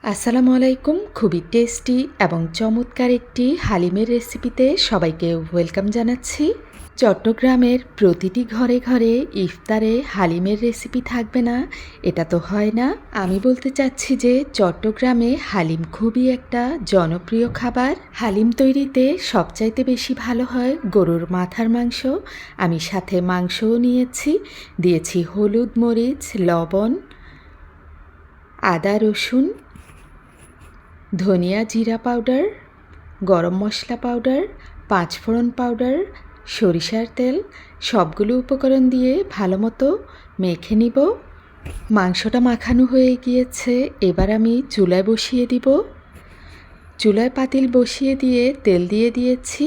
আসসালামু আলাইকুম। খুবই টেস্টি এবং চমৎকার একটি হালিমের রেসিপিতে সবাইকে ওয়েলকাম জানাচ্ছি। চট্টগ্রামের প্রতিটি ঘরে ঘরে ইফতারে হালিমের রেসিপি থাকবে না, এটা তো হয় না। আমি বলতে চাচ্ছি যে চট্টগ্রামে হালিম খুবই একটা জনপ্রিয় খাবার। হালিম তৈরিতে সবচাইতে বেশি ভালো হয় গরুর মাথার মাংস। আমি সাথে মাংসও দিয়েছি হলুদ, মরিচ, লবণ, আদা, রসুন, ধনিয়া, জিরা পাউডার, গরম মশলা পাউডার, পাঁচফোড়ন পাউডার, সরিষার তেল, সবগুলো উপকরণ দিয়ে ভালো মতো মেখে নিব। মাংসটা মাখানো হয়ে গিয়েছে, এবার আমি চুলায় বসিয়ে দিব। চুলায় পাতিল বসিয়ে দিয়ে তেল দিয়ে দিয়েছি।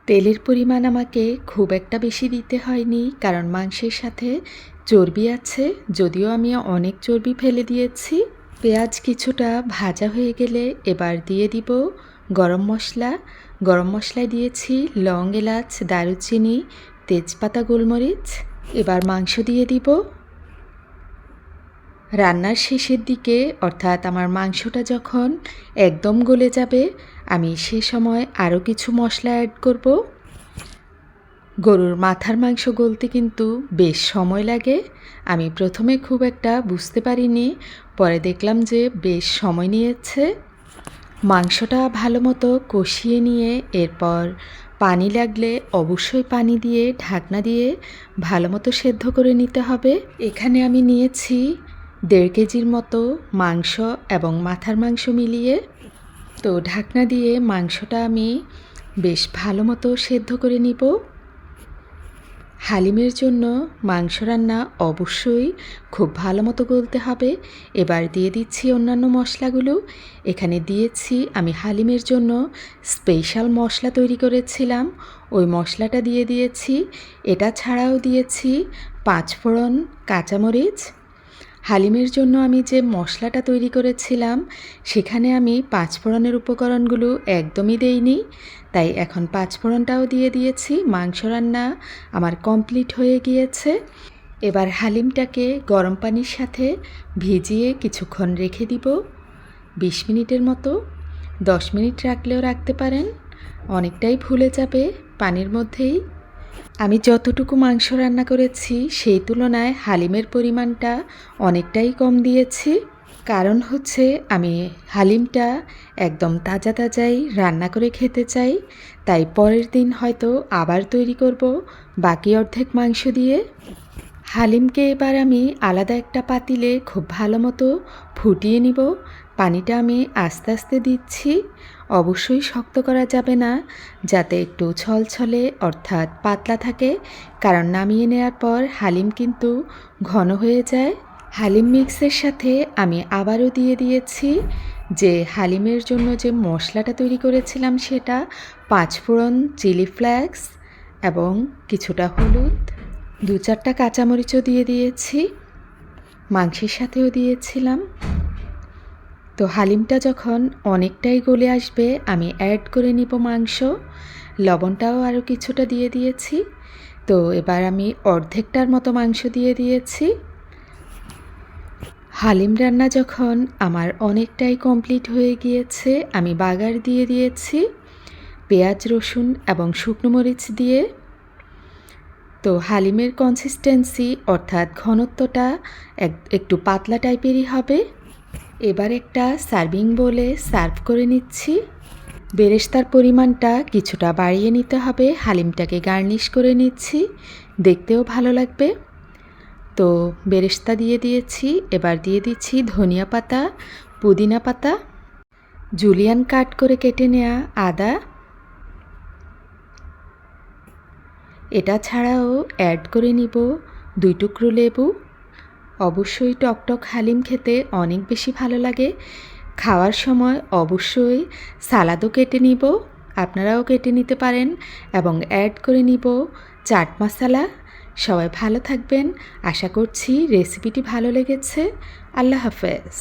তেলের পরিমাণ আমাকে খুব একটা বেশি দিতে হয়নি, কারণ মাংসের সাথে চর্বি আছে, যদিও আমি অনেক চর্বি ফেলে দিয়েছি। পেঁয়াজ কিছুটা ভাজা হয়ে গেলে এবার দিয়ে দিব গরম মশলা। গরম মশলায় দিয়েছি লং, এলাচ, দারুচিনি, তেজপাতা, গোলমরিচ। এবার মাংস দিয়ে দিব। রান্নার শেষের দিকে, অর্থাৎ আমার মাংসটা যখন একদম গলে যাবে, আমি সে সময় আরও কিছু মশলা অ্যাড করব। গরুর মাথার মাংস গলতে কিন্তু বেশ সময় লাগে। আমি প্রথমে খুব একটা বুঝতে পারিনি, পরে দেখলাম যে বেশ সময় নিয়েছে। মাংসটা ভালো মতো কষিয়ে নিয়ে এরপর পানি লাগলে অবশ্যই পানি দিয়ে ঢাকনা দিয়ে ভালো মতো সেদ্ধ করে নিতে হবে। এখানে আমি নিয়েছি 1.5 কেজির মতো মাংস এবং মাথার মাংস মিলিয়ে। তো ঢাকনা দিয়ে মাংসটা আমি বেশ ভালো মতো সেদ্ধ করে নিব। হালিমের জন্য মাংস রান্না অবশ্যই খুব ভালো মতো গলতে হবে। এবার দিয়ে দিচ্ছি অন্যান্য মশলাগুলো। এখানে দিয়েছি আমি হালিমের জন্য স্পেশাল মশলা তৈরি করেছিলাম, ওই মশলাটা দিয়ে দিয়েছি। এটা ছাড়াও দিয়েছি পাঁচফোড়ন, কাঁচামরিচ। হালিমের জন্য আমি যে মশলাটা তৈরি করেছিলাম সেখানে আমি পাঁচফোড়নের উপকরণগুলো একদমই দেইনি, তাই এখন পাঁচফোড়নটাও দিয়ে দিয়েছি। মাংস রান্না আমার কমপ্লিট হয়ে গিয়েছে। এবার হালিমটাকে গরম পানির সাথে ভিজিয়ে কিছুক্ষণ রেখে দিব, 20 মিনিটের মতো। 10 মিনিট রাখলেও রাখতে পারেন, অনেকটাই ফুলে যাবে পানির মধ্যেই। আমি যতটুকু মাংস রান্না করেছি সেই তুলনায় হালিমের পরিমাণটা অনেকটাই কম দিয়েছি। কারণ হচ্ছে আমি হালিমটা একদম তাজা তাজাই রান্না করে খেতে চাই, তাই পরের দিন হয়তো আবার তৈরি করব বাকি অর্ধেক মাংস দিয়ে। হালিমকে এবার আমি আলাদা একটা পাতিলে খুব ভালো মতো ফুটিয়ে নিব। পানিটা আমি আস্তে আস্তে দিচ্ছি, অবশ্যই শক্ত করা যাবে না, যাতে একটু ছলছলে অর্থাৎ পাতলা থাকে, কারণ নামিয়ে নেওয়ার পর হালিম কিন্তু ঘন হয়ে যায়। হালিম মিক্সের সাথে আমি আবারও দিয়ে দিয়েছি যে হালিমের জন্য যে মশলাটা তৈরি করেছিলাম সেটা, পাঁচফোড়ন, চিলি ফ্লেক্স এবং কিছুটা হলুদ, 2-4টা কাঁচামরিচও দিয়ে দিয়েছি, মাংসের সাথেও দিয়েছিলাম। তো হালিমটা যখন অনেকটাই গলে আসবে আমি অ্যাড করে নিব মাংস। লবণটাও আরও কিছুটা দিয়ে দিয়েছি। তো এবার আমি অর্ধেকটার মতো মাংস দিয়ে দিয়েছি। হালিম রান্না যখন আমার অনেকটাই কমপ্লিট হয়ে গিয়েছে, আমি বাগার দিয়ে দিয়েছি পেঁয়াজ, রসুন এবং শুকনো মরিচ দিয়ে। তো হালিমের কনসিস্টেন্সি অর্থাৎ ঘনত্বটা একটু পাতলা টাইপেরই হবে। এবার একটা সার্ভিং বোলে সার্ভ করে নিচ্ছি। বেরেস্তার পরিমাণটা কিছুটা বাড়িয়ে নিতে হবে, হালিমটাকে গার্নিশ করে নিচ্ছি, দেখতেও ভালো লাগবে। তো বেরেস্তা দিয়ে দিয়েছি, এবার দিয়ে দিচ্ছি ধনিয়া পাতা, পুদিনা পাতা, জুলিয়ান কাট করে কেটে নেওয়া আদা। এটা ছাড়াও অ্যাড করে নিব 2 টুকরো লেবু। অবশ্যই টকটক হালিম খেতে অনেক বেশি ভালো লাগে। খাওয়ার সময় অবশ্যই সালাদও কেটে নিব, আপনারাও কেটে নিতে পারেন, এবং অ্যাড করে নিব চাট মশলা। সবাই ভালো থাকবেন, আশা করছি রেসিপিটি ভালো লেগেছে। আল্লাহ হাফেজ।